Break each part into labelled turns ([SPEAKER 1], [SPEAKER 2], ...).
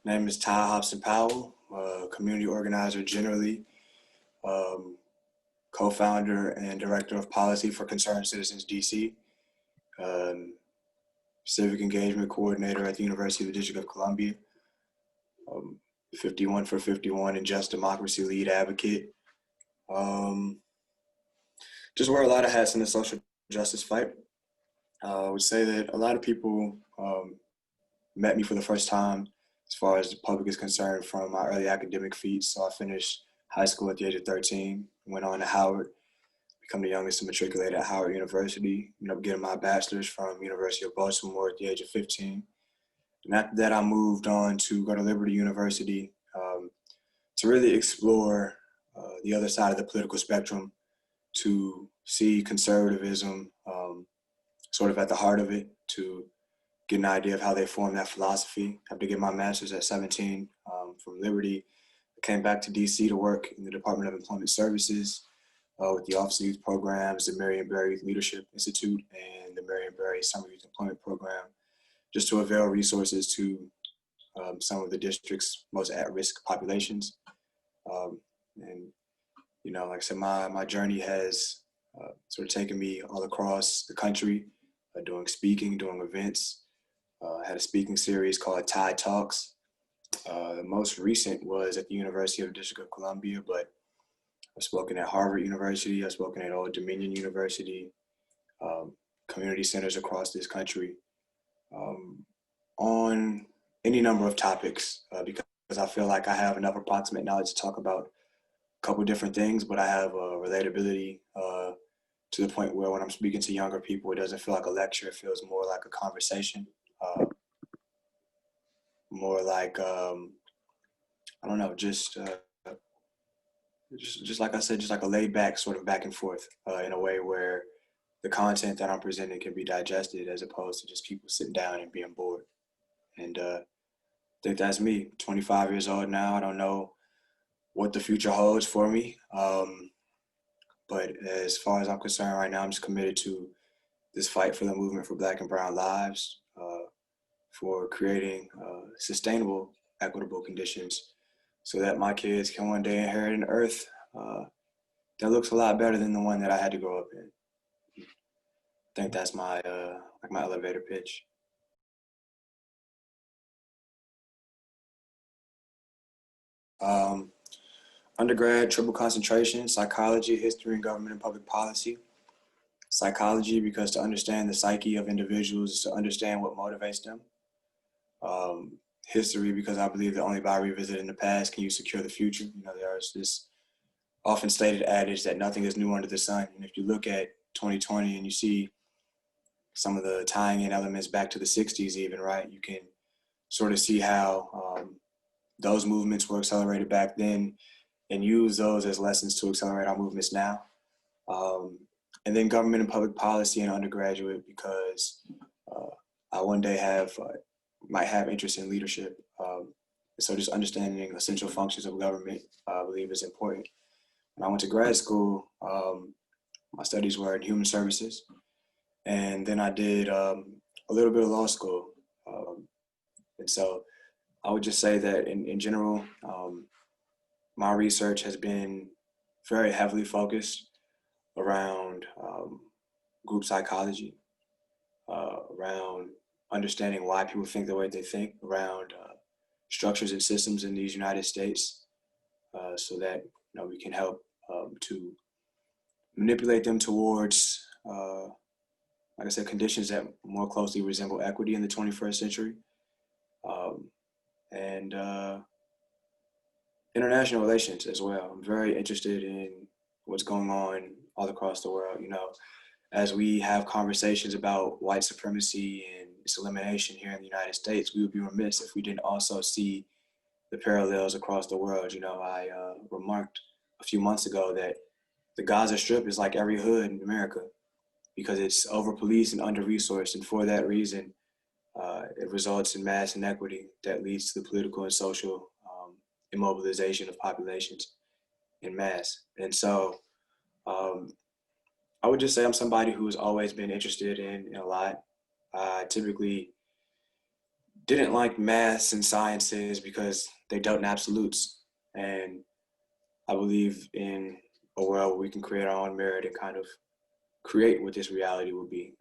[SPEAKER 1] My name is Hobson-Powell, community organizer generally, um, co-founder and director of policy for Concerned Citizens DC, um, Civic Engagement Coordinator at the University of the District of Columbia, um, 51 for 51 and Just Democracy lead advocate. Um, just wear a lot of hats in the social justice fight. I would say that a lot of people met me for the first time as far as the public is concerned from my early academic feats. So I finished high school at the age of 13, went on to Howard, become the youngest to matriculate at Howard University, ended up getting my bachelor's from University of Baltimore at the age of 15. And after that, I moved on to go to Liberty University to really explore the other side of the political spectrum, to see conservatism sort of at the heart of it, to get an idea of how they form that philosophy. After getting my master's at 17 from Liberty, I came back to DC to work in the Department of Employment Services with the Office of Youth Programs, the Marion Barry Youth Leadership Institute, and the Marion Barry Summer Youth Employment Program, just to avail resources to some of the district's most at-risk populations. And, you know, like I said, my journey has sort of taken me all across the country, doing speaking, doing events. I had a speaking series called Tide Talks. The most recent was at the University of the District of Columbia, but I've spoken at Harvard University, I've spoken at Old Dominion University, community centers across this country, on any number of topics, because I feel like I have enough approximate knowledge to talk about a couple different things, but I have relatability to the point where when I'm speaking to younger people, it doesn't feel like a lecture, it feels more like a conversation. More like I don't know, just like I said, just like a laid back sort of back and forth in a way where the content that I'm presenting can be digested as opposed to just people sitting down and being bored. And I think that's me. 25 years old now. I don't know what the future holds for me, but as far as I'm concerned right now, I'm just committed to this fight for the movement for Black and Brown lives, for creating sustainable, equitable conditions so that my kids can one day inherit an earth that looks a lot better than the one that I had to grow up in. I think that's my like my elevator pitch. Um, Undergrad, triple concentration, psychology, history, and government and public policy. Psychology, because to understand the psyche of individuals is to understand what motivates them. History, because I believe that only by revisiting the past can you secure the future. You know, there's this often stated adage that nothing is new under the sun. And if you look at 2020 and you see some of the tying in elements back to the 60s even, right, you can sort of see how those movements were accelerated back then and use those as lessons to accelerate our movements now. And then government and public policy in undergraduate, because I one day might have interest in leadership. So just understanding essential functions of government, I believe, is important. When I went to grad school, my studies were in human services, and then I did a little bit of law school. And so I would just say that in general, my research has been very heavily focused around group psychology, around understanding why people think the way they think, around structures and systems in these United States, so that we can help to manipulate them towards, like I said, conditions that more closely resemble equity in the 21st century, and international relations as well. I'm very interested in what's going on all across the world. You know, as we have conversations about white supremacy and its elimination here in the United States, we would be remiss if we didn't also see the parallels across the world. You know, I remarked a few months ago that the Gaza Strip is like every hood in America because it's over-policed and under-resourced, and for that reason, it results in mass inequity that leads to the political and social immobilization of populations in mass. And so I would just say I'm somebody who's always been interested in a lot. I typically didn't like maths and sciences because they dealt in absolutes. And I believe in a world where we can create our own merit and kind of create what this reality will be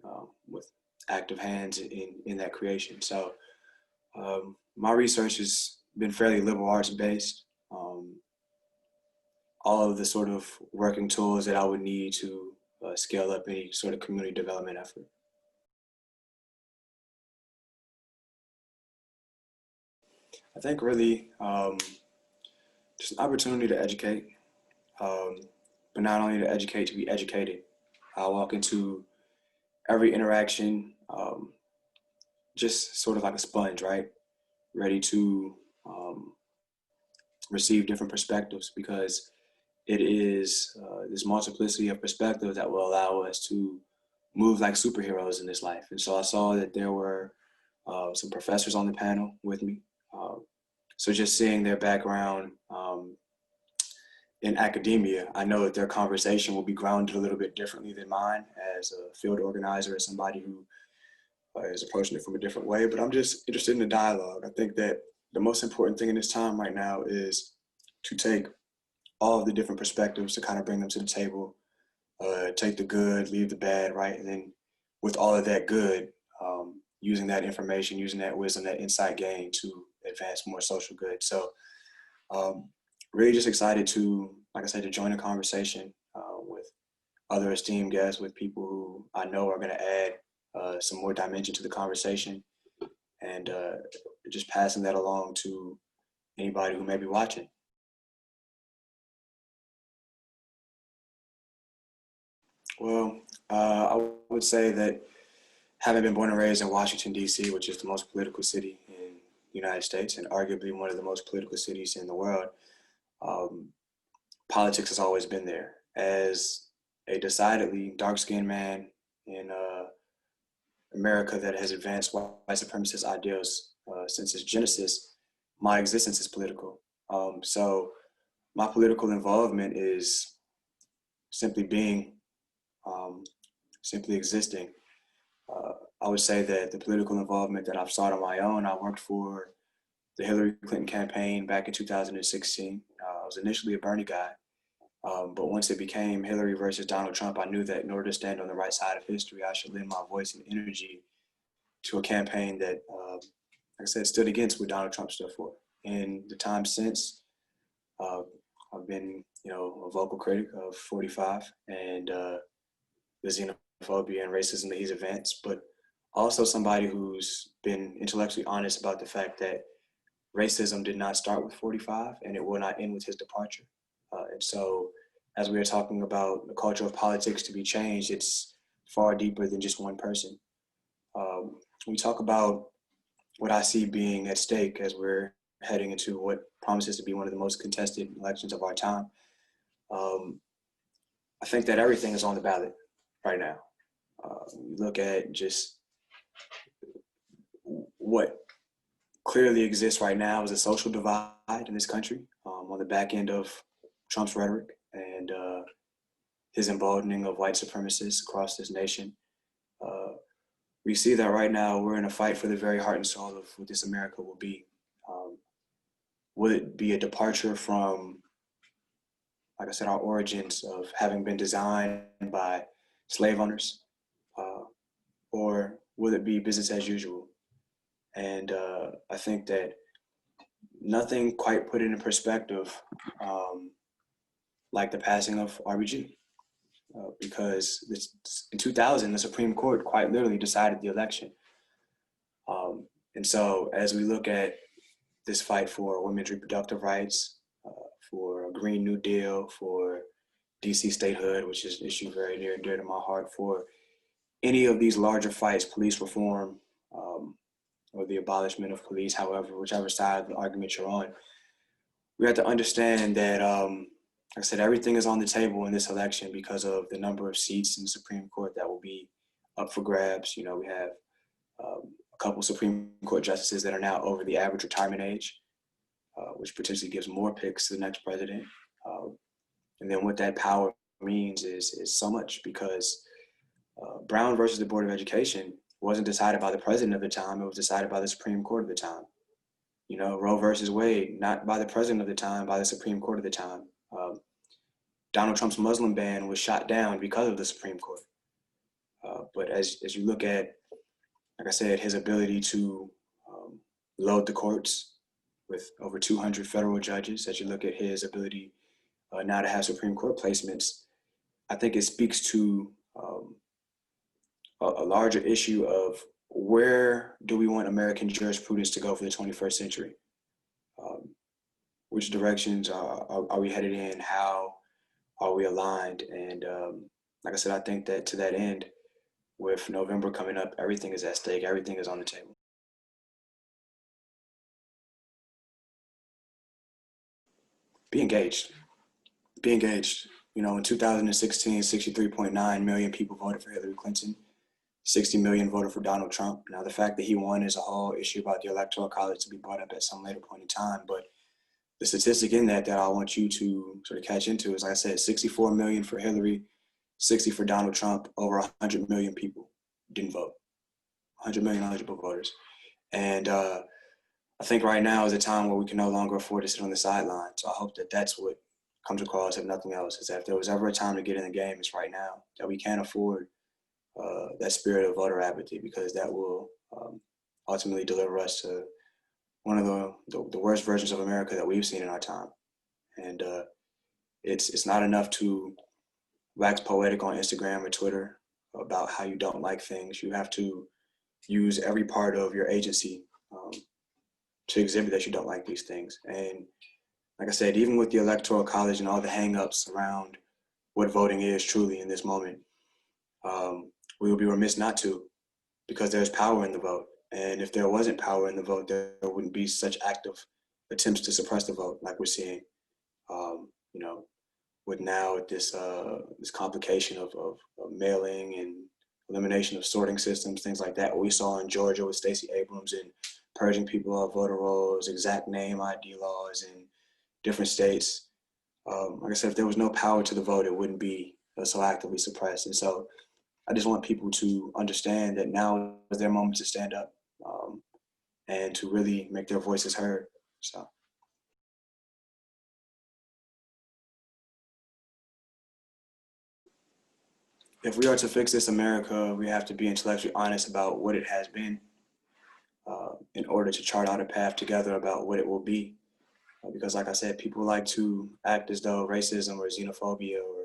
[SPEAKER 1] with active hands in that creation. So my research has been fairly liberal arts based. All of the sort of working tools that I would need to scale up any sort of community development effort. I think really just an opportunity to educate, um, but not only to educate, to be educated. I walk into every interaction just sort of like a sponge, right? Ready to um, receive different perspectives because it is this multiplicity of perspectives that will allow us to move like superheroes in this life. And so I saw that there were some professors on the panel with me. So just seeing their background in academia, I know that their conversation will be grounded a little bit differently than mine as a field organizer, as somebody who is approaching it from a different way. But I'm just interested in the dialogue. I think that the most important thing in this time right now is to take all of the different perspectives to kind of bring them to the table, take the good, leave the bad, right? And then with all of that good, using that information, using that wisdom, that insight gained to advance more social good. So really just excited to, like I said, to join a conversation with other esteemed guests, with people who I know are going to add some more dimension to the conversation, and just passing that along to anybody who may be watching. Well, I would say that having been born and raised in Washington, D.C., which is the most political city in the United States and arguably one of the most political cities in the world, um, politics has always been there. As a decidedly dark-skinned man in America that has advanced white supremacist ideals since its genesis, my existence is political. So my political involvement is simply being, um, simply existing. Uh, I would say that the political involvement that I've sought on my own, I worked for the Hillary Clinton campaign back in 2016. I was initially a Bernie guy, but once it became Hillary versus Donald Trump, I knew that in order to stand on the right side of history, I should lend my voice and energy to a campaign that, like I said, stood against what Donald Trump stood for. In the time since, uh, I've been, a vocal critic of 45 and the xenophobia and racism that he's advanced, but also somebody who's been intellectually honest about the fact that racism did not start with 45 and it will not end with his departure. And so as we are talking about the culture of politics to be changed, it's far deeper than just one person. We talk about what I see being at stake as we're heading into what promises to be one of the most contested elections of our time. Um, I think that everything is on the ballot right now. You look at just what clearly exists right now is a social divide in this country on the back end of Trump's rhetoric and his emboldening of white supremacists across this nation. We see that right now we're in a fight for the very heart and soul of what this America will be. Will it be a departure from, like I said, our origins of having been designed by slave owners, or will it be business as usual? And I think that nothing quite put it in perspective like the passing of RBG, because in 2000, the Supreme Court quite literally decided the election. And so as we look at this fight for women's reproductive rights, for a Green New Deal, for DC statehood, which is an issue very near and dear to my heart, for any of these larger fights, police reform, or the abolishment of police, however, whichever side of the argument you're on, we have to understand that, like I said, everything is on the table in this election because of the number of seats in the Supreme Court that will be up for grabs. We have a couple Supreme Court justices that are now over the average retirement age, which potentially gives more picks to the next president. And then what that power means is so much, because Brown versus the Board of Education wasn't decided by the president of the time, it was decided by the Supreme Court of the time. You know, Roe versus Wade, not by the president of the time, by the Supreme Court of the time. Donald Trump's Muslim ban was shot down because of the Supreme Court. But as you look at, like I said, his ability to load the courts with over 200 federal judges, as you look at his ability now to have Supreme Court placements, I think it speaks to a larger issue of where do we want American jurisprudence to go for the 21st century? Which directions are we headed in? How are we aligned? And like I said, I think that to that end, with November coming up, everything is at stake. Everything is on the table. Be engaged. Be engaged. You know, in 2016, 63.9 million people voted for Hillary Clinton. 60 million voted for Donald Trump. Now, the fact that he won is a whole issue about the Electoral College to be brought up at some later point in time. But the statistic in that I want you to sort of catch into is, like I said, 64 million for Hillary, 60 for Donald Trump. Over 100 million people didn't vote. 100 million eligible voters. And I think right now is a time where we can no longer afford to sit on the sidelines. So I hope that that's what comes across, if nothing else, is that if there was ever a time to get in the game, it's right now. That we can't afford that spirit of voter apathy, because that will ultimately deliver us to one of the worst versions of America that we've seen in our time. And it's not enough to wax poetic on Instagram or Twitter about how you don't like things. You have to use every part of your agency to exhibit that you don't like these things. And like I said, even with the Electoral College and all the hangups around what voting is truly in this moment, we would be remiss not to, because there's power in the vote. And if there wasn't power in the vote, there wouldn't be such active attempts to suppress the vote like we're seeing, you know, with now this complication of mailing and elimination of sorting systems, things like that. What we saw in Georgia with Stacey Abrams and purging people of voter rolls, exact name ID laws in different states. Like I said, if there was no power to the vote, it wouldn't be so actively suppressed. And so I just want people to understand that now is their moment to stand up and to really make their voices heard. So. If we are to fix this America, we have to be intellectually honest about what it has been in order to chart out a path together about what it will be. Because like I said, people like to act as though racism or xenophobia or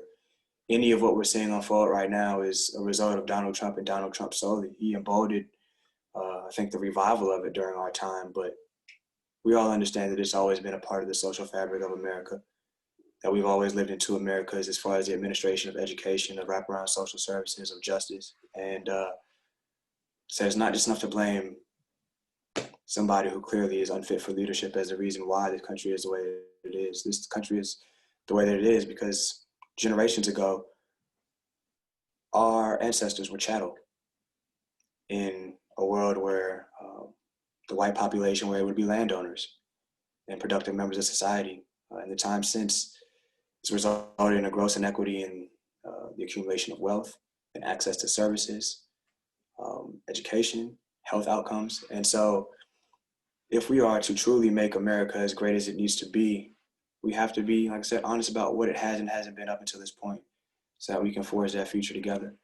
[SPEAKER 1] any of what we're seeing unfold right now is a result of Donald Trump and Donald Trump solely. He emboldened, I think, the revival of it during our time, but we all understand that it's always been a part of the social fabric of America, that we've always lived in two Americas as far as the administration of education, of wraparound social services, of justice. And so it's not just enough to blame somebody who clearly is unfit for leadership as the reason why this country is the way it is. This country is the way that it is because generations ago, our ancestors were chattel in a world where the white population were able to be landowners and productive members of society. In the time since, it's resulted in a gross inequity in the accumulation of wealth and access to services, education, health outcomes. And so if we are to truly make America as great as it needs to be, we have to be, like I said, honest about what it has and hasn't been up until this point so that we can forge that future together.